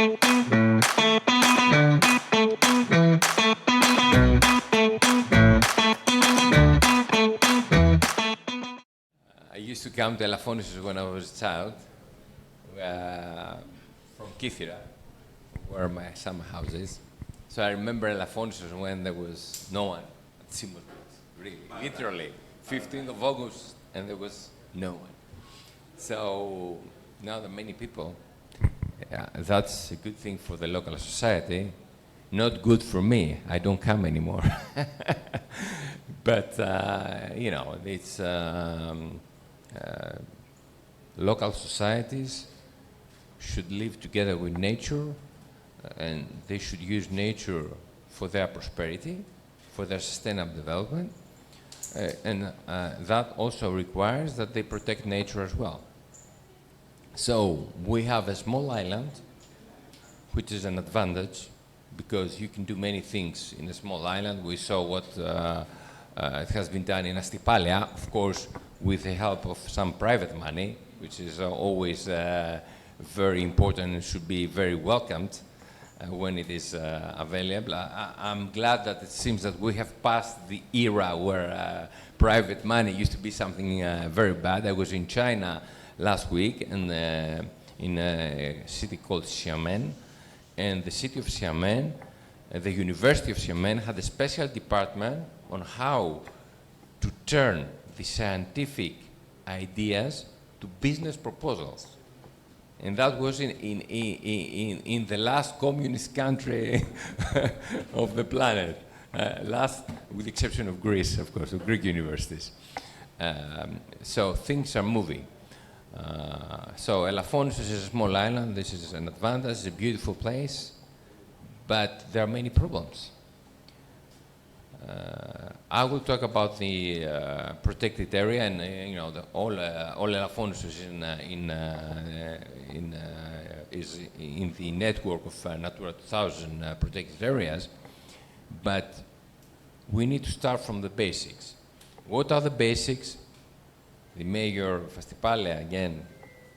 I used to come to Elafonisos when I was a child, from Kythira, where my summer house is. So I remember Elafonisos when there was no one at Simos, really, literally, 15th of August, and there was no one. So now there are many people. That's a good thing for the local society. Not good for me. I don't come anymore. But, you know, it's local societies should live together with nature, and they should use nature for their prosperity, for their sustainable development. And that also requires that they protect nature as well. So we have a small island, which is an advantage, because you can do many things in a small island. We saw what it has been done in Astypalia, of course, with the help of some private money, which is always very important and should be very welcomed when it is available. I'm glad that it seems that we have passed the era where private money used to be something very bad. I was in China last week and in a city called Xiamen, and the city of Xiamen, the University of Xiamen had a special department on how to turn the scientific ideas to business proposals. And that was in the last communist country of the planet, last, with the exception of Greece, of course, of Greek universities. So things are moving. So Elafonisos is a small island. This is an advantage. It's a beautiful place, but there are many problems. I will talk about the protected area, and you know, all Elafonisos is in the network of Natura 2000 protected areas. But we need to start from the basics. What are the basics? The mayor of Astypalia, again,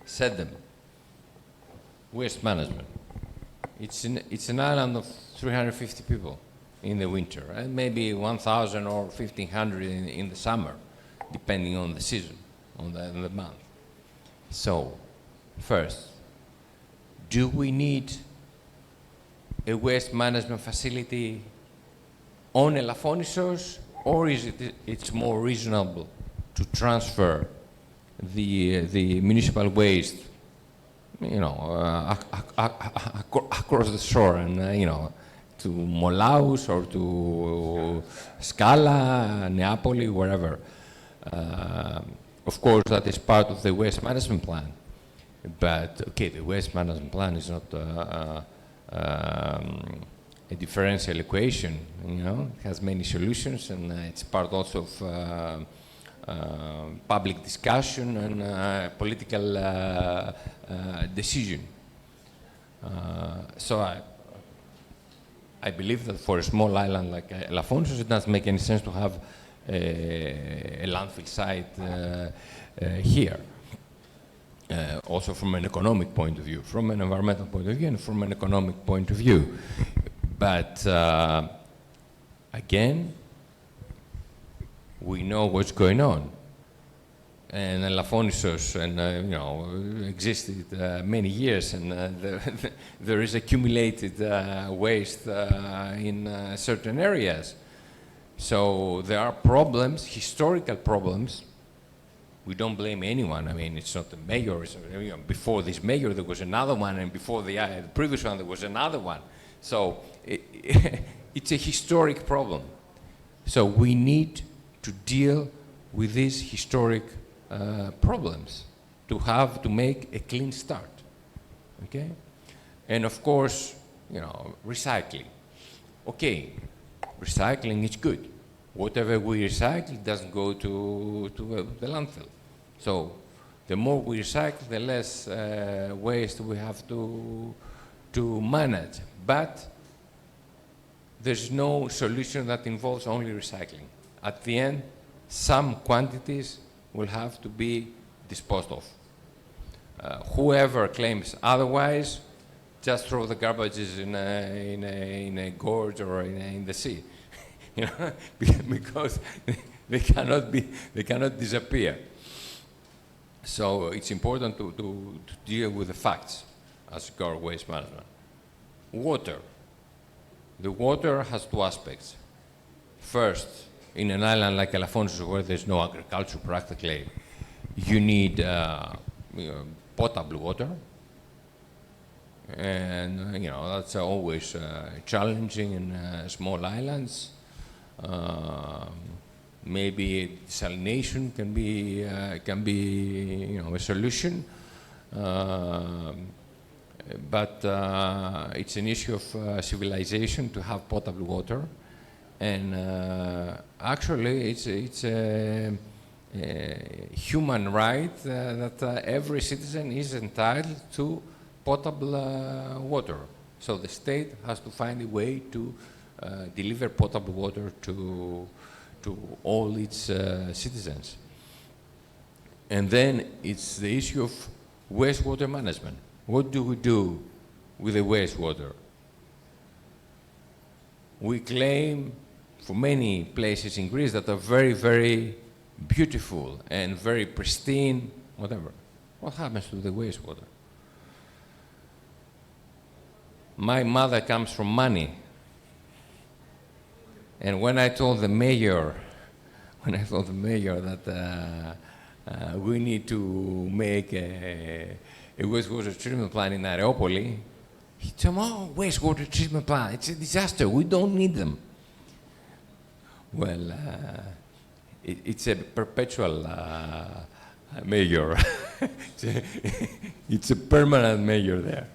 said them. Waste management. It's an island of 350 people in the winter, and maybe 1,000 or 1,500 in the summer, depending on the season, on the month. So, first, do we need a waste management facility on Elafonisos, or is it's more reasonable to transfer the municipal waste, you know, across the shore, and you know, to Molaus or to Scala, Neapoli, wherever. Of course, that is part of the waste management plan. But okay, the waste management plan is not a differential equation. You know, it has many solutions, and it's part also of public discussion and political decision. So I believe that for a small island like Elafonisos, it doesn't make any sense to have a landfill site here. Also from an economic point of view, from an environmental point of view, and from an economic point of view. But again, we know what's going on. And Elafonisos, and you know, existed many years, and there is accumulated waste in certain areas. So there are problems, historical problems. We don't blame anyone. I mean, it's not the mayor. It's, you know, before this mayor, there was another one, and before the previous one, there was another one. So it's a historic problem. So we need to deal with these historic problems to make a clean start, okay? And of course, you know, recycling. Okay, recycling is good. Whatever we recycle doesn't go to the landfill. So the more we recycle, the less waste we have to manage. But there's no solution that involves only recycling. At the end, some quantities will have to be disposed of. Whoever claims otherwise just throw the garbages in a gorge or in the sea, you know, because they cannot disappear. So it's important to deal with the facts as regards waste management. Water. The water has two aspects. First, in an island like Elafonsos, where there's no agriculture practically, you need potable water. And you know, that's always challenging in small islands. Maybe desalination can be you know, a solution, but it's an issue of civilization to have potable water, and actually it's a human right that every citizen is entitled to potable water. So the state has to find a way to deliver potable water to all its citizens. And then it's the issue of wastewater management. What do we do with the wastewater? We claim for many places in Greece that are very, very beautiful and very pristine, whatever. What happens to the wastewater? My mother comes from Mani. And when I told the mayor that we need to make a wastewater treatment plant in Areopoli, he told me, oh, wastewater treatment plant, it's a disaster, we don't need them. Well, it's a perpetual mayor. It's a permanent mayor there.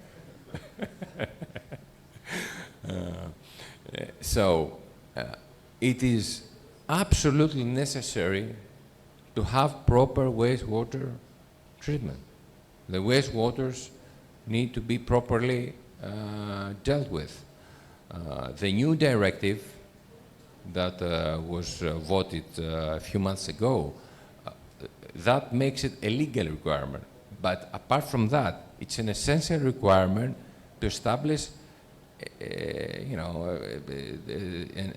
It is absolutely necessary to have proper wastewater treatment. The wastewaters need to be properly dealt with. The new directive that was voted a few months ago, that makes it a legal requirement. But apart from that, it's an essential requirement to establish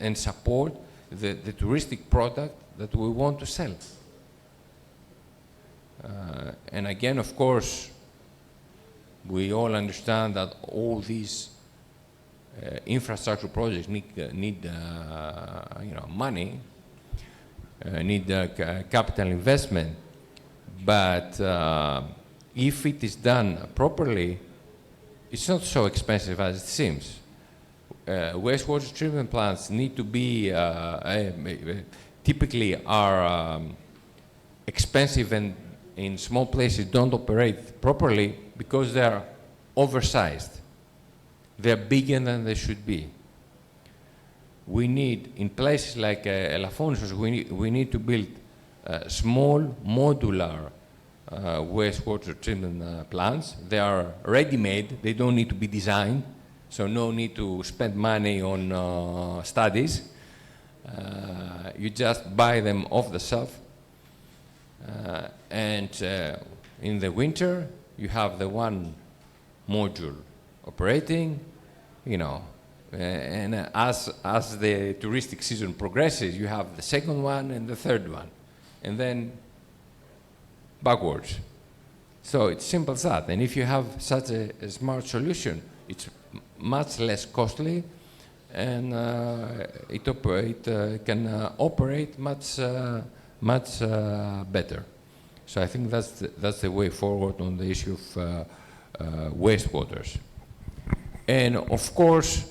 and support the touristic product that we want to sell. And again, of course, we all understand that all these infrastructure projects need money, need capital investment. But if it is done properly, it's not so expensive as it seems. Wastewater treatment plants need to be, typically are expensive and in small places don't operate properly because they are oversized. They're bigger than they should be. We need, in places like Elafonsos, we need to build small modular wastewater treatment plants. They are ready-made, they don't need to be designed, so no need to spend money on studies. You just buy them off the shelf. And in the winter, you have the one module operating, and as the touristic season progresses, you have the second one and the third one, and then backwards. So it's simple as that. And if you have such a smart solution, it's much less costly, and it can operate much better. So I think that's the way forward on the issue of wastewaters. And of course,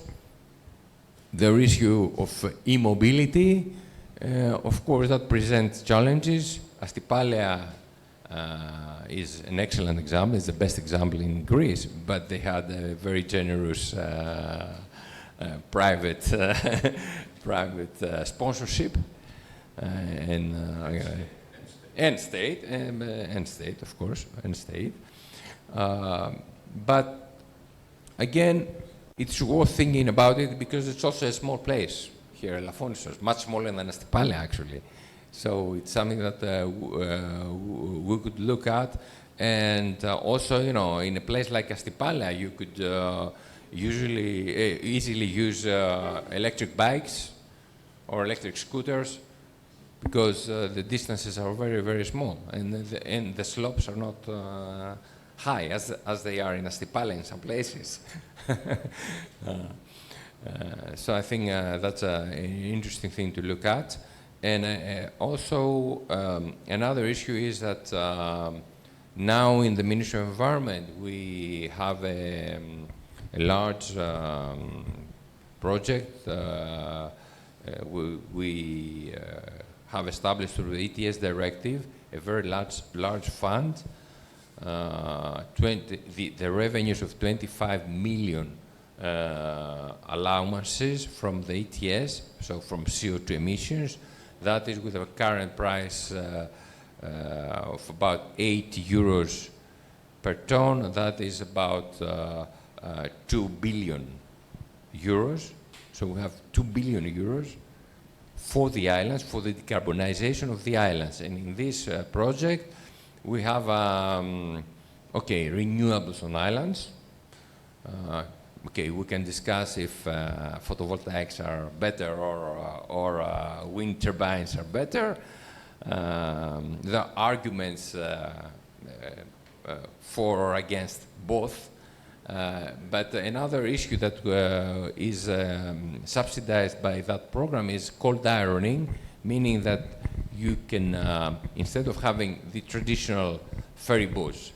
the issue of e-mobility, of course, that presents challenges. Astypalea is an excellent example. It's the best example in Greece, but they had a very generous private sponsorship and state, of course, and state. But again, it's worth thinking about it because it's also a small place here, Elafonsos, much smaller than Astypalea, actually. So it's something that we could look at And also, you know, in a place like Astipala, you could easily use electric bikes or electric scooters, because the distances are very, very small, and the slopes are not high as they are in Astipala in some places. So I think that's an interesting thing to look at. And also another issue is that now in the Ministry of Environment we have a large project. We have established through the ETS directive a very large fund. The revenues of 25 million allowances from the ETS, so from CO2 emissions. That is with a current price of about 8 euros per ton. That is about 2 billion euros. So we have 2 billion euros for the islands, for the decarbonization of the islands. And in this project, we have, renewables on islands. We can discuss if photovoltaics are better or wind turbines are better. There are arguments for or against both. But another issue that is subsidized by that program is cold ironing, meaning that you can, instead of having the traditional ferry boats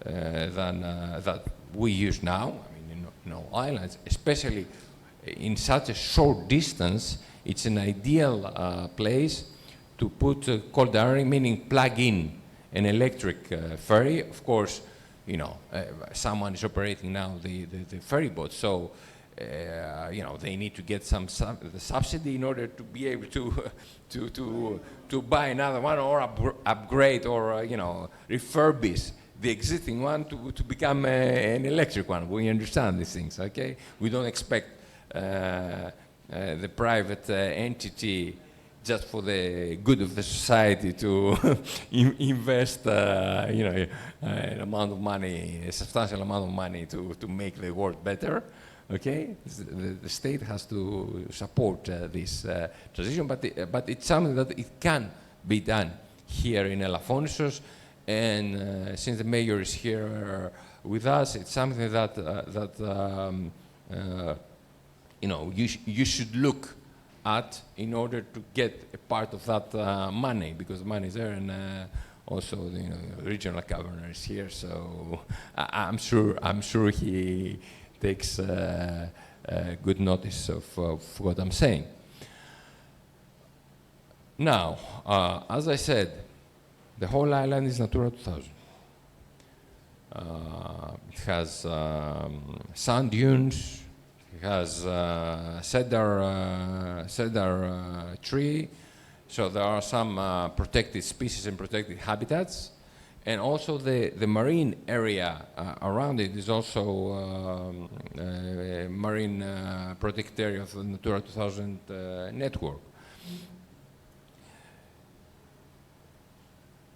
that we use now, in all islands, especially in such a short distance, it's an ideal place to put cold ironing, meaning plug in an electric ferry. Of course, someone is operating now the ferry boat, so they need to get the subsidy in order to be able to buy another one or upgrade or refurbish the existing one to become an electric one. We understand these things, okay? We don't expect the private entity, just for the good of the society, to invest an amount of money, a substantial amount of money to make the world better. Okay, the state has to support this transition, but it's something that it can be done here in Elafonisos. And since the mayor is here with us, it's something that you should look at in order to get a part of that money, because the money is there, and also the regional governor is here, so I'm sure he takes good notice of what I'm saying. Now, as I said, the whole island is Natura 2000. It has sand dunes. It has cedar tree, so there are some protected species and protected habitats, and also the marine area around it is also a marine protected area of the Natura 2000 network.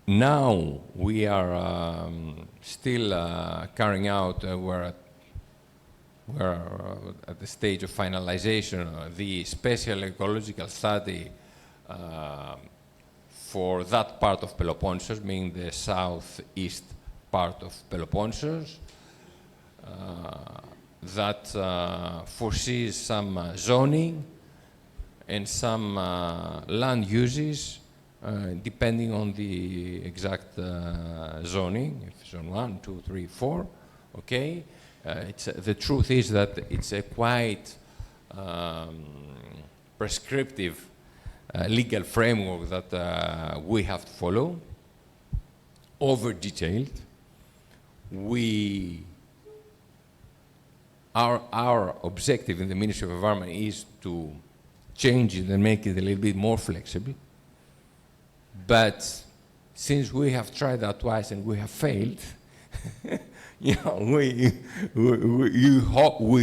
Now we are still carrying out, we're at the stage of finalization, the special ecological study for that part of Peloponnesos, meaning the southeast part of Peloponnesos, that foresees some zoning and some land uses depending on the exact zoning, if zone 1, 2, 3, 4, okay? The truth is that it's a quite prescriptive legal framework that we have to follow, over-detailed. Our objective in the Ministry of Environment is to change it and make it a little bit more flexible. But since we have tried that twice and we have failed, we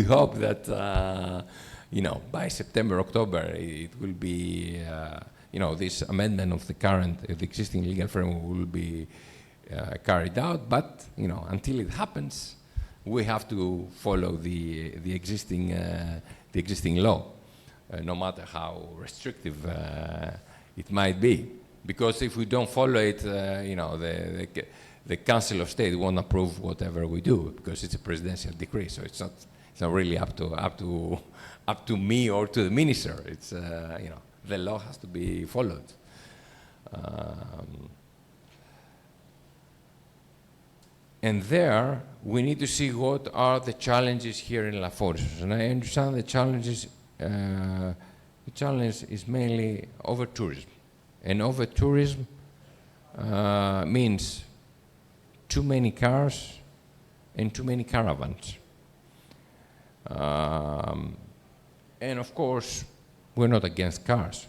hope that by September, October, it will be this amendment of the existing legal framework will be carried out, but until it happens, we have to follow the existing law, no matter how restrictive it might be. Because if we don't follow it, the Council of State won't approve whatever we do, because it's a presidential decree. So it's not really up to me or to the minister. It's the law has to be followed. And there, we need to see what are the challenges here in Elafonisos. And I understand the challenges. The challenge is mainly over-tourism. And over-tourism means too many cars and too many caravans. And of course, we're not against cars.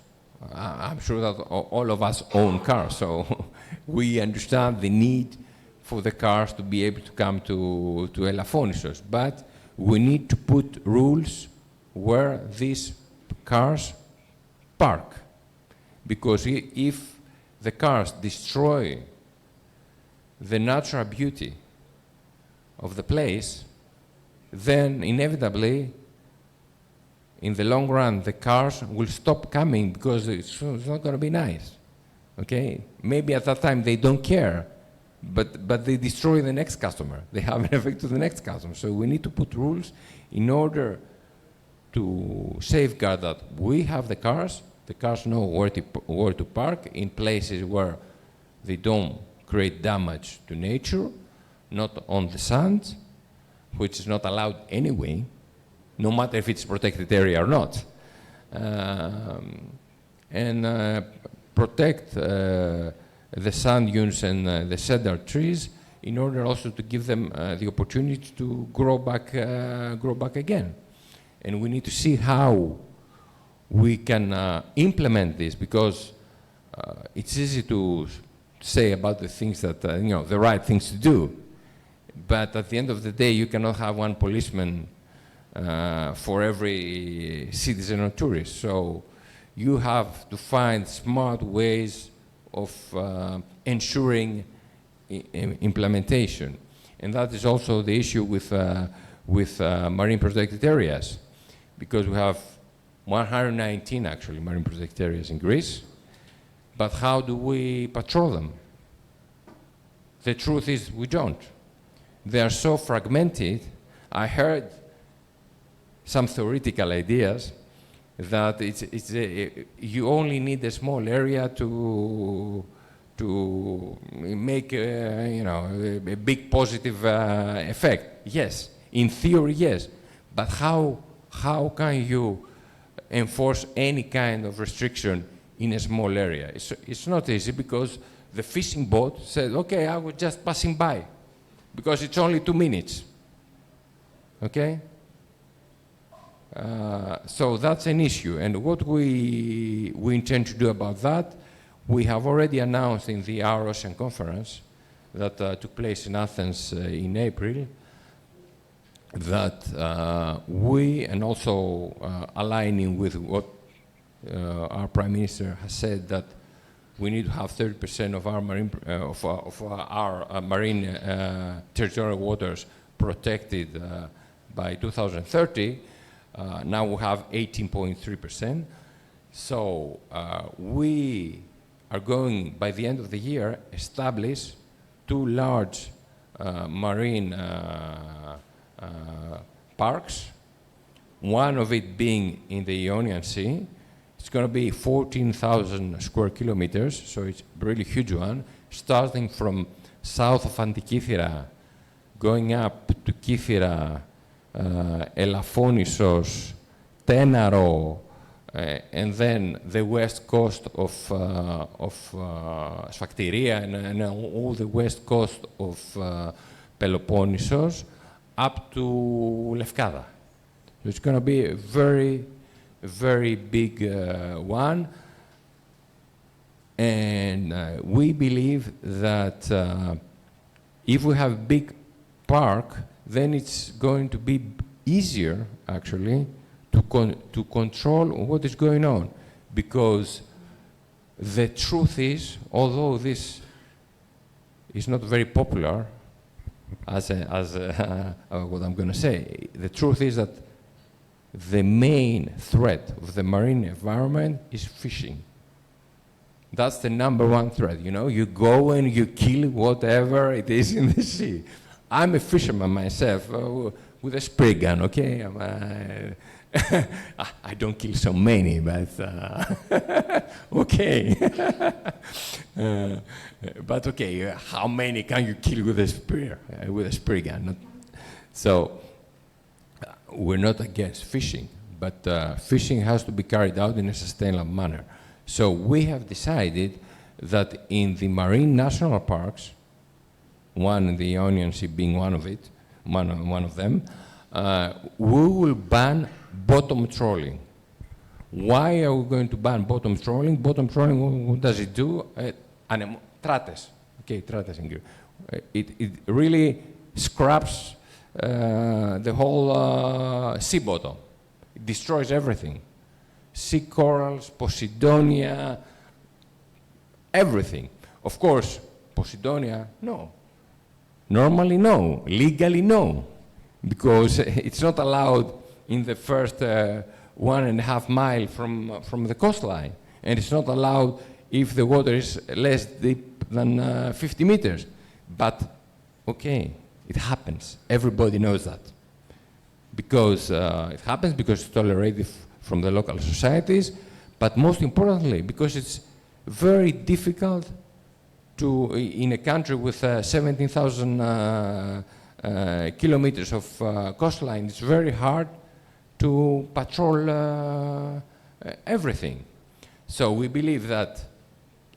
I'm sure that all of us own cars, so we understand the need for the cars to be able to come to Elafonisos. But we need to put rules where these cars park. Because if the cars destroy the natural beauty of the place, then inevitably, in the long run, the cars will stop coming because it's not going to be nice. Okay? Maybe at that time they don't care, but they destroy the next customer. They have an effect to the next customer. So we need to put rules in order to safeguard that we have the cars know where to park in places where they don't create damage to nature, not on the sand, which is not allowed anyway, no matter if it's protected area or not. And protect the sand dunes and the cedar trees in order also to give them the opportunity to grow back again. And we need to see how we can implement this, because it's easy to say about the things that, the right things to do. But at the end of the day, you cannot have one policeman for every citizen or tourist. So you have to find smart ways of ensuring implementation. And that is also the issue with marine protected areas, because we have 119 actually marine protected areas in Greece, but how do we patrol them? The truth is we don't. They are so fragmented. I heard some theoretical ideas that you only need a small area to make a big positive effect. Yes, in theory, yes, but how can you enforce any kind of restriction in a small area? It's not easy, because the fishing boat said, okay, I was just passing by, because it's only 2 minutes. Okay? So that's an issue. And what we intend to do about that, we have already announced in the our Ocean Conference that took place in Athens in April, that we, and also aligning with what our Prime Minister has said, that we need to have 30% of our marine marine territorial waters protected by 2030. Now we have 18.3%. So we are going, by the end of the year, establish 2 large marine parks, one of it being in the Ionian Sea. It's going to be 14,000 square kilometers, so it's a really huge one, starting from south of Antikythera, going up to Kythera, Elafonisos, Tenaro, and then the west coast of Sphakteria and all the west coast of Peloponnesos, up to Lefkada. So it's going to be a very, very big one. And we believe that if we have a big park, then it's going to be easier, actually, to control what is going on. Because the truth is, although this is not very popular as what I'm going to say. The truth is that the main threat of the marine environment is fishing. That's the #1 threat. You know, you go and you kill whatever it is in the sea. I'm a fisherman myself with a spray gun, okay? I don't kill so many, but okay. But okay, how many can you kill with a spray gun? So we're not against fishing, but fishing has to be carried out in a sustainable manner. So we have decided that in the marine national parks, one in the Ionian Sea being one of them, we will ban bottom trawling. Why are we going to ban bottom trawling? Bottom trawling, what does it do? Trates. Okay, trates in Greek. It really scraps the whole sea bottom. It destroys everything. Sea corals, Posidonia, everything. Of course, Posidonia, no. Normally, no. Legally, no. Because it's not allowed in the first 1.5 miles from the coastline. And it's not allowed if the water is less deep than 50 meters. But, okay, it happens. Everybody knows that. Because it happens because it's tolerated from the local societies, but most importantly, because it's very difficult to, in a country with 17,000 kilometers of coastline, it's very hard to patrol everything. So we believe that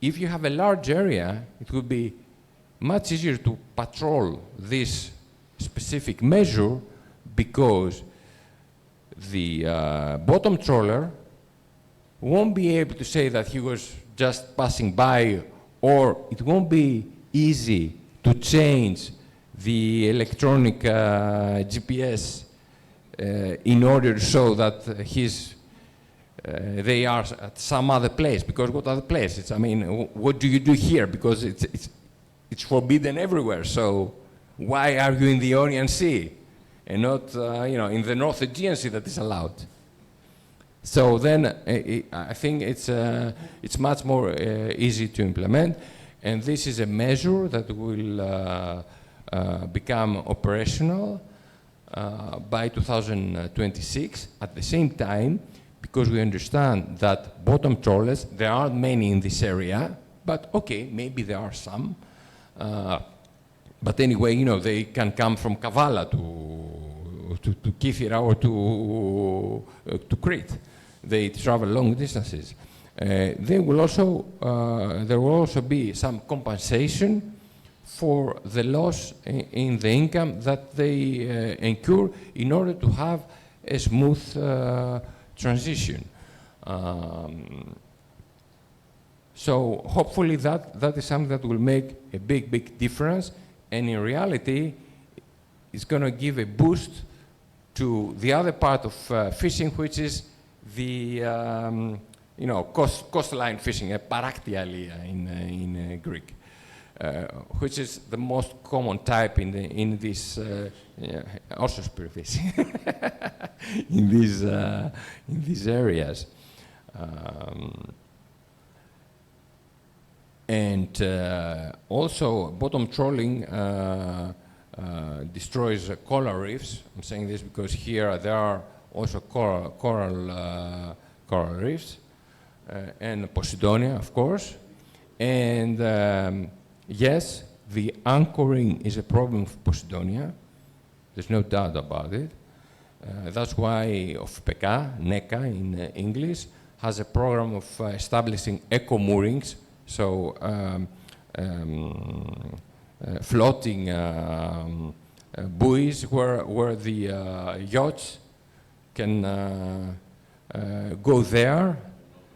if you have a large area, it would be much easier to patrol this specific measure because the bottom trawler won't be able to say that he was just passing by, or it won't be easy to change the electronic GPS in order to show that they are at some other place. Because what other place? I mean, what do you do here? Because it's forbidden everywhere. So why are you in the Ionian Sea and not, in the North Aegean Sea that is allowed? So then I think it's much more easy to implement, and this is a measure that will become operational by 2026. At the same time, because we understand that bottom trawlers, there aren't many in this area, but okay, maybe there are some. But anyway, they can come from Kavala to Kythera or to Crete. They travel long distances. There will also be some compensation for the loss in the income that they incur in order to have a smooth transition. So hopefully that is something that will make a big difference, and in reality it's going to give a boost to the other part of fishing, which is the coastline fishing, paraktialia in Greek, which is the most common type in this also spearfishing in these areas. And also bottom trawling destroys coral reefs. I'm saying this because here there are also coral reefs and Posidonia, of course. And yes, the anchoring is a problem for Posidonia. There's no doubt about it. That's why OFPECA, NECA in English, has a program of establishing eco-moorings, so floating buoys where the yachts can go there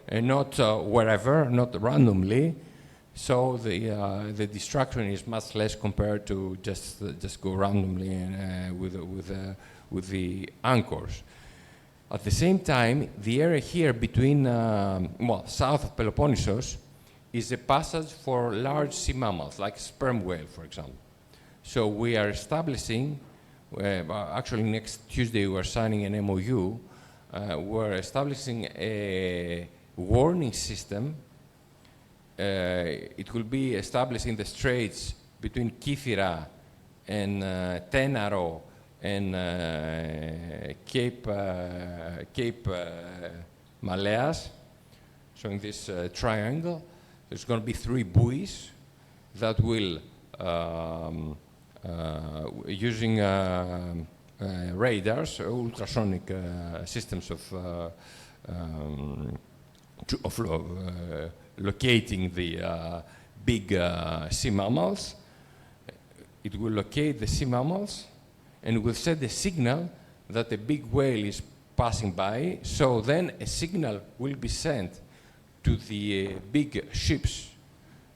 and not wherever, not randomly. So the destruction is much less compared to just go randomly and with the anchors. At the same time, the area here between south of Peloponnesos is a passage for large sea mammals, like sperm whale, for example. So we are establishing, actually next Tuesday we are signing an MOU, we're establishing a warning system. It will be established in the straits between Kythira and Tenaro and Cape Maleas. So in this triangle, there's going to be 3 buoys that will, using radars, ultrasonic systems of locating the big sea mammals. It will locate the sea mammals and will set the signal that a big whale is passing by. So then a signal will be sent to the big ships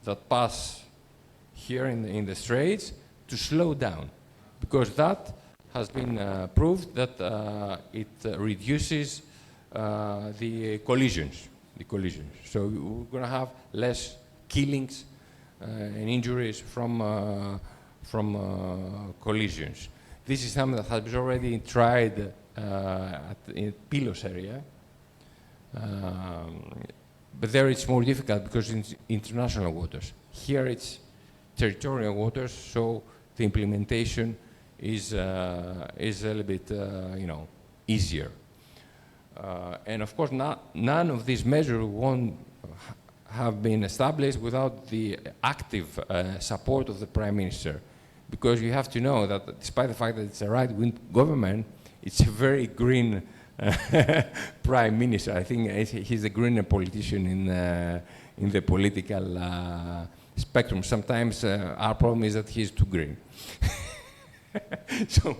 that pass here in the straits to slow down, because that has been proved that it reduces the collisions. So we're going to have less killings and injuries from collisions. This is something that has been already tried in Pylos area. But there it's more difficult because it's international waters. Here it's territorial waters, so the implementation is a little bit, easier. And of course, none of these measures won't have been established without the active support of the Prime Minister. Because you have to know that despite the fact that it's a right-wing government, it's a very green Prime Minister. I think he's a greener politician in the political spectrum. Sometimes our problem is that he's too green. So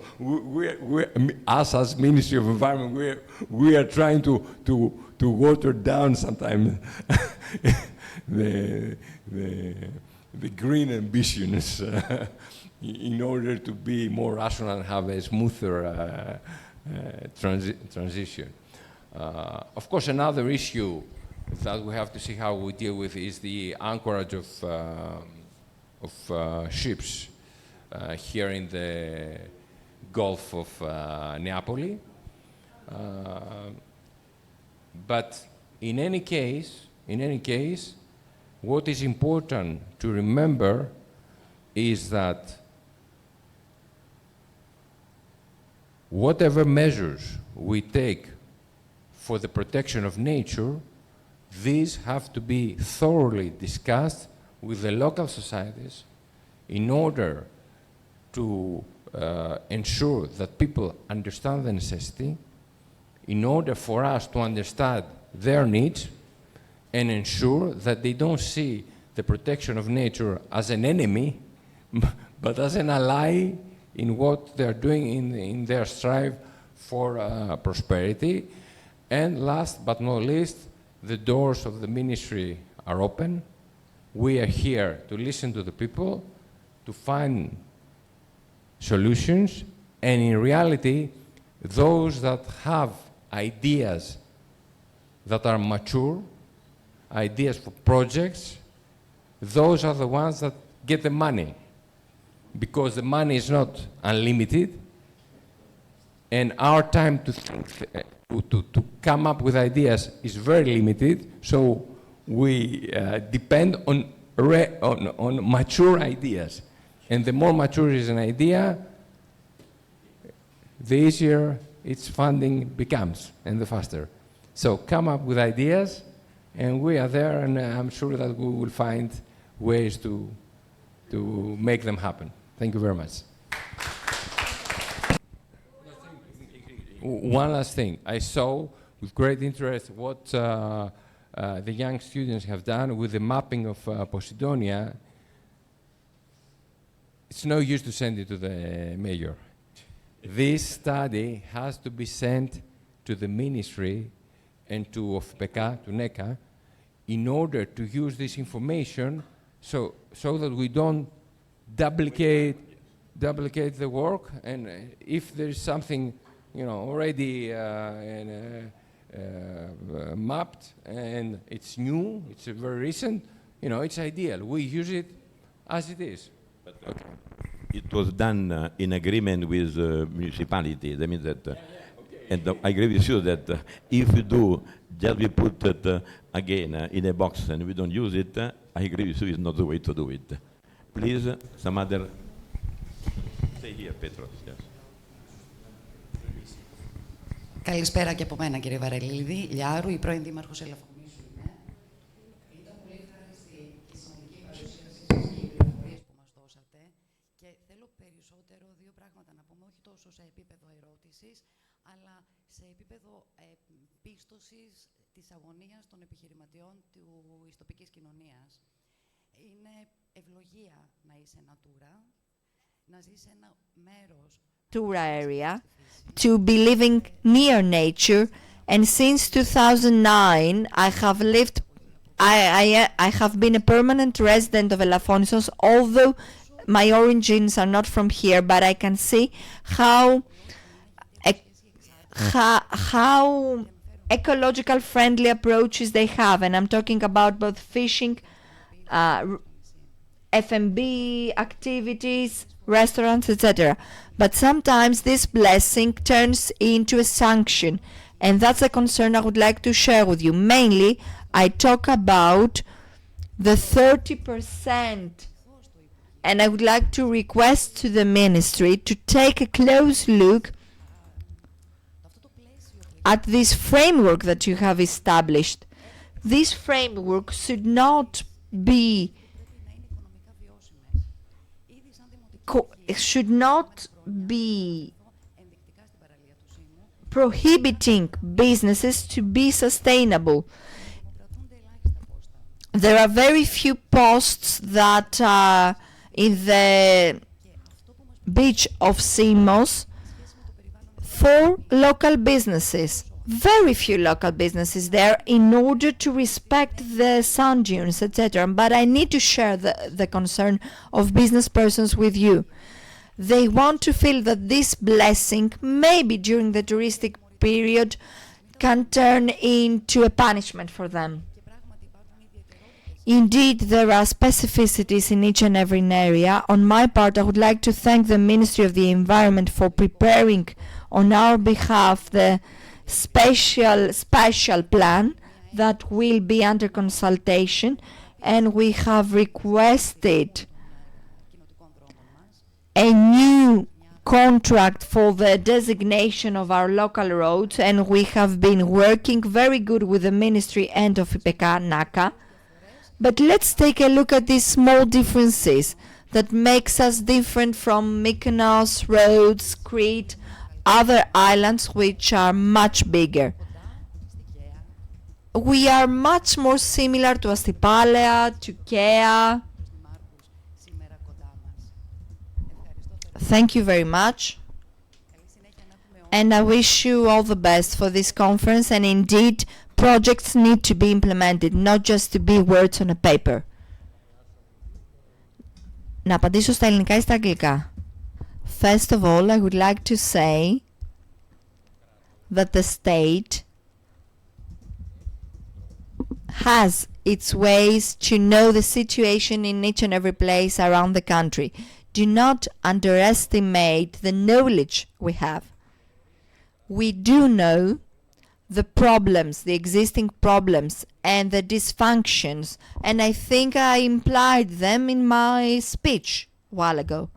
us as Ministry of Environment, we are trying to water down sometimes the green ambitions in order to be more rational and have a smoother transition. Of course, another issue that we have to see how we deal with is the anchorage of ships here in the Gulf of Neapoli. But in any case, what is important to remember is that whatever measures we take for the protection of nature, these have to be thoroughly discussed with the local societies in order to ensure that people understand the necessity, in order for us to understand their needs, and ensure that they don't see the protection of nature as an enemy, but as an ally in what they're doing in their strive for prosperity. And last but not least, the doors of the ministry are open. We are here to listen to the people, to find solutions, and in reality, those that have ideas that are mature, ideas for projects, those are the ones that get the money, because the money is not unlimited, and our time to think, to come up with ideas is very limited, so we depend on mature ideas. And the more mature is an idea, the easier its funding becomes, and the faster. So come up with ideas, and we are there, and I'm sure that we will find ways to make them happen. Thank you very much. One last thing. I saw with great interest what the young students have done with the mapping of Posidonia. It's no use to send it to the mayor. This study has to be sent to the ministry and to OFPECA, to NECA, in order to use this information so that we don't duplicate the work, and if there is something already mapped and it's new, it's very recent, it's ideal. We use it as it is. Okay. It was done in agreement with municipality. That means that, and I agree with you that if we do, just we put it again in a box and we don't use it, I agree with you, it's not the way to do it. Please, some other. Stay here, Petros. Yes. Καλησπέρα και από μένα, κύριε Βαρελίδη. Λιάρου, η πρώην Δήμαρχος Ελαφωνήσου είμαι. Ήταν πολύ ευχάριστη η συνολική παρουσίασή σας και οι πληροφορίες που μας δώσατε. Και θέλω περισσότερο δύο πράγματα να πούμε, όχι τόσο σε επίπεδο ερώτησης, αλλά σε επίπεδο πίστοσης της αγωνίας των επιχειρηματιών της τοπικής κοινωνίας. Είναι ευλογία να είσαι Natura, να ζεις σε ένα μέρος area to be living near nature, and since 2009 I have been a permanent resident of Elafonisos, although my origins are not from here, but I can see how ecological friendly approaches they have, and I'm talking about both fishing, F&B activities, restaurants, etc. But sometimes this blessing turns into a sanction, and that's a concern I would like to share with you. Mainly, I talk about the 30%, and I would like to request to the ministry to take a close look at this framework that you have established. This framework should not be prohibiting businesses to be sustainable. There are very few posts that are in the beach of Simos for local businesses. Very few local businesses there in order to respect the sand dunes, etc. But I need to share the concern of business persons with you. They want to feel that this blessing, maybe during the touristic period, can turn into a punishment for them. Indeed, there are specificities in each and every area. On my part, I would like to thank the Ministry of the Environment for preparing on our behalf the special plan that will be under consultation, and we have requested a new contract for the designation of our local roads, and we have been working very good with the ministry and of IPK NACA. But let's take a look at these small differences that makes us different from Mykonos, Rhodes, Crete, other islands which are much bigger. We are much more similar to Astipalea, to Kea. Thank you very much. And I wish you all the best for this conference, and indeed projects need to be implemented, not just to be words on a paper. Να απαντήσω στα ελληνικά ή στα αγγλικά. First of all, I would like to say that the state has its ways to know the situation in each and every place around the country. Do not underestimate the knowledge we have. We do know the problems, the existing problems and the dysfunctions, and I think I implied them in my speech a while ago.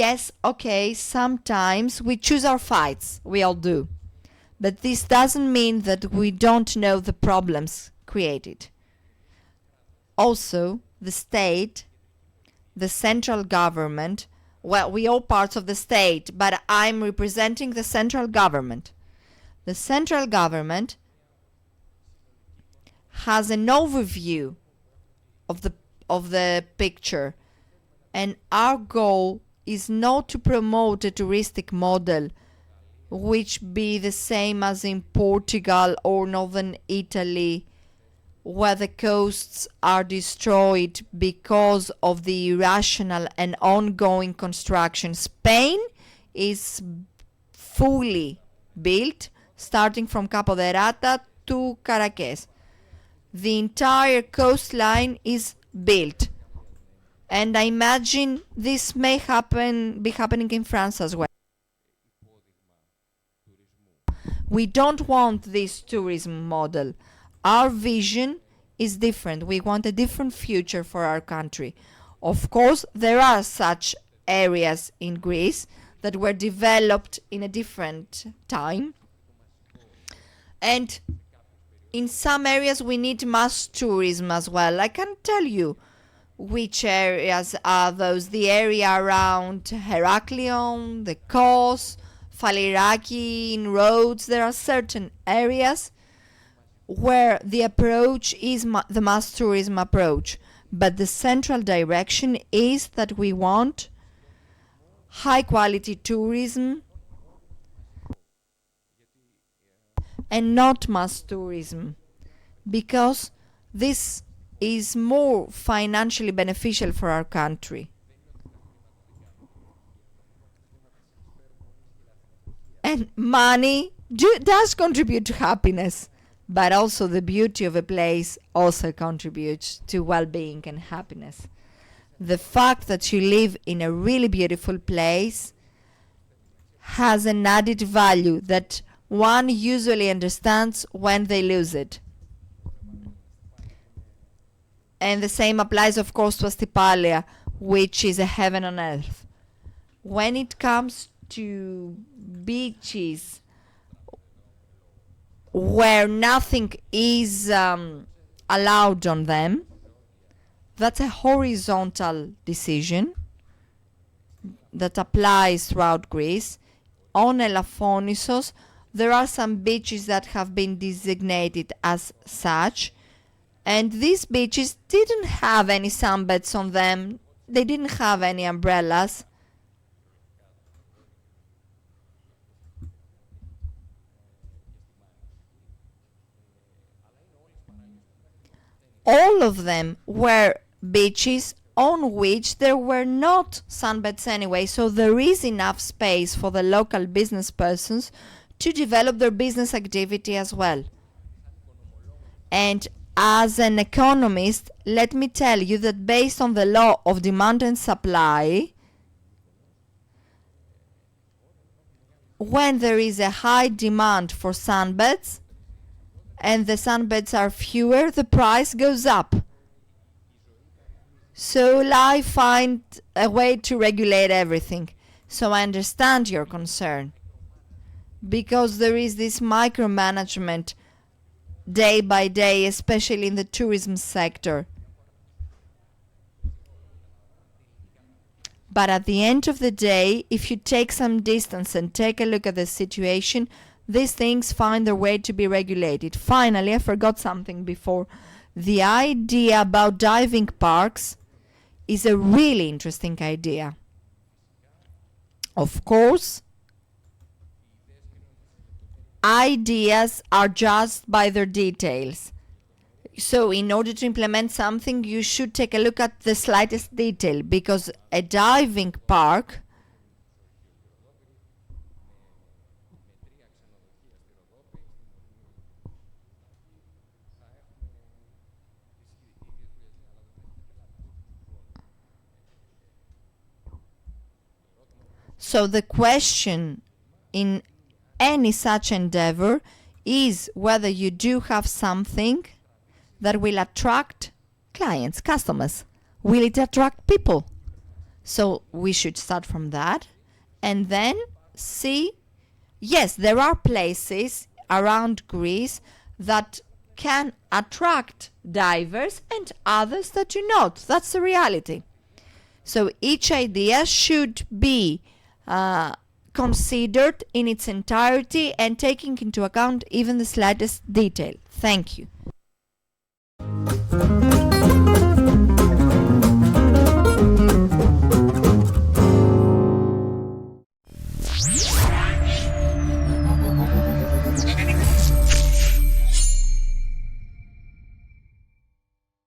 Yes, okay, sometimes we choose our fights, we all do. But this doesn't mean that we don't know the problems created. Also, the state, the central government, well, we all parts of the state, but I'm representing the central government. The central government has an overview of the picture, and our goal is not to promote a touristic model which be the same as in Portugal or northern Italy, where the coasts are destroyed because of the irrational and ongoing construction. Spain is fully built, starting from Capo de Rata to Caracas. the entire coastline is built. And I imagine this may be happening in France as well. We don't want this tourism model. Our vision is different. We want a different future for our country. Of course, there are such areas in Greece that were developed in a different time. And in some areas we need mass tourism as well. I can tell you which areas are those. The area around Heraklion, the Kos, Faliraki, in Rhodes. There are certain areas where the approach is the mass tourism approach. But the central direction is that we want high quality tourism and not mass tourism, because this is more financially beneficial for our country. And money does contribute to happiness, but also the beauty of a place also contributes to well-being and happiness. The fact that you live in a really beautiful place has an added value that one usually understands when they lose it. And the same applies, of course, to Astypalia, which is a heaven on earth. When it comes to beaches where nothing is allowed on them, that's a horizontal decision that applies throughout Greece. On Elafonisos, there are some beaches that have been designated as such, and these beaches didn't have any sunbeds on them. They didn't have any umbrellas. All of them were beaches on which there were not sunbeds anyway, so there is enough space for the local business persons to develop their business activity as well. And as an economist, let me tell you that based on the law of demand and supply, when there is a high demand for sunbeds and the sunbeds are fewer, the price goes up. So I find a way to regulate everything. So I understand your concern, because there is this micromanagement day by day, especially in the tourism sector. But at the end of the day, if you take some distance and take a look at the situation, these things find their way to be regulated. Finally, I forgot something before. The idea about diving parks is a really interesting idea. Of course, ideas are judged by their details. So in order to implement something, you should take a look at the slightest detail, because a diving park So the question in any such endeavor is whether you do have something that will attract clients, customers. Will it attract people? So we should start from that and then see, yes, there are places around Greece that can attract divers and others that do not. That's the reality. So each idea should be considered in its entirety and taking into account even the slightest detail. Thank you.